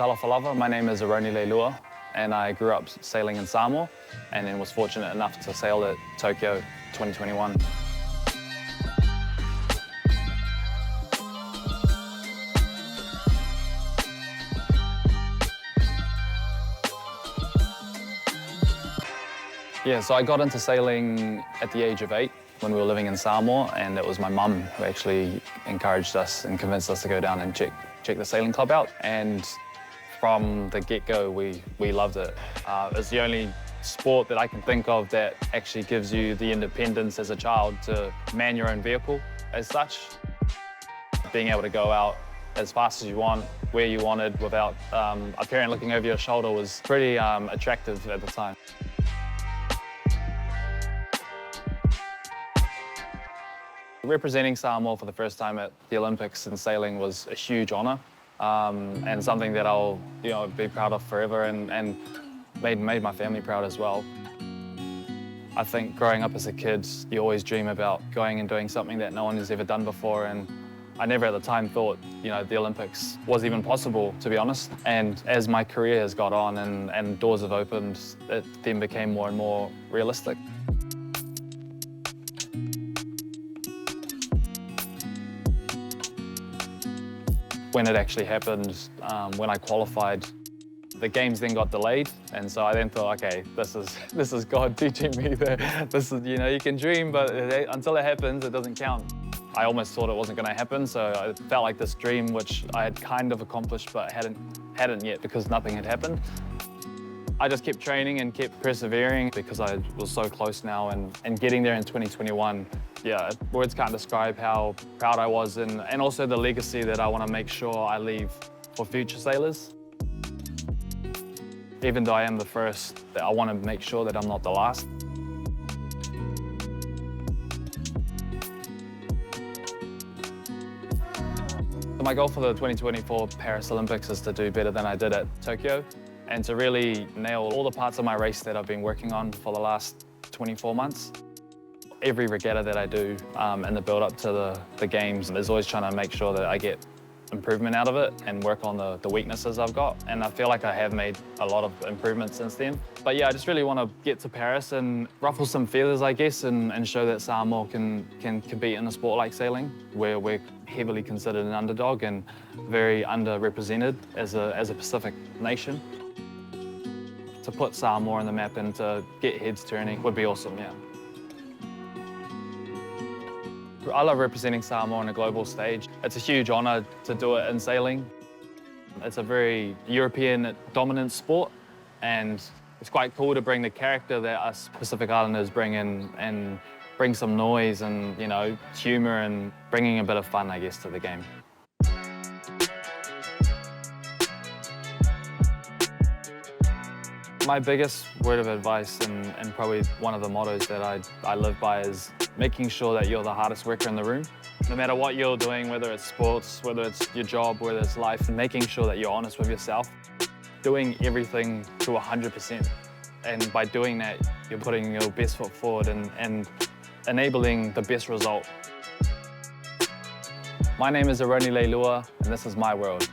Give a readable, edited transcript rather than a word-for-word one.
Talafalava. My name is Eroni Leilua, and I grew up sailing in Samoa, and then was fortunate enough to sail at Tokyo 2021. Yeah, so I got into sailing at the age of 8 when we were living in Samoa, and it was my mum who actually encouraged us and convinced us to go down and check the sailing club out. And from the get-go, we loved it. It's the only sport that I can think of that actually gives you the independence as a child to man your own vehicle as such. Being able to go out as fast as you want, where you wanted, without a parent looking over your shoulder was pretty attractive at the time. Representing Samoa for the first time at the Olympics in sailing was a huge honour, and something that I'll be proud of forever, and made my family proud as well. I think growing up as a kid, you always dream about going and doing something that no one has ever done before, and I never at the time thought the Olympics was even possible, to be honest. And as my career has got on and doors have opened, it then became more and more realistic. When it actually happened, when I qualified, the games then got delayed, and so I then thought, okay, this is God teaching me that this is, you can dream, but until it happens, it doesn't count. I almost thought it wasn't going to happen, so I felt like this dream, which I had kind of accomplished, but hadn't yet because nothing had happened. I just kept training and kept persevering because I was so close now, and getting there in 2021, yeah, words can't describe how proud I was, and also the legacy that I want to make sure I leave for future sailors. Even though I am the first, I want to make sure that I'm not the last. My goal for the 2024 Paris Olympics is to do better than I did at Tokyo, and to really nail all the parts of my race that I've been working on for the last 24 months. Every regatta that I do in the build-up to the games is always trying to make sure that I get improvement out of it and work on the weaknesses I've got. And I feel like I have made a lot of improvement since then. But yeah, I just really want to get to Paris and ruffle some feathers, I guess, and show that Samoa can compete in a sport like sailing, where we're heavily considered an underdog and very underrepresented as a Pacific nation. To put Samoa on the map and to get heads turning would be awesome, yeah. I love representing Samoa on a global stage. It's a huge honour to do it in sailing. It's a very European dominant sport, and it's quite cool to bring the character that us Pacific Islanders bring in and bring some noise and humour and bringing a bit of fun, I guess, to the game. My biggest word of advice and probably one of the mottos that I live by is making sure that you're the hardest worker in the room. No matter what you're doing, whether it's sports, whether it's your job, whether it's life, and making sure that you're honest with yourself. Doing everything to 100%. And by doing that, you're putting your best foot forward and enabling the best result. My name is Eroni Leilua, and this is my world.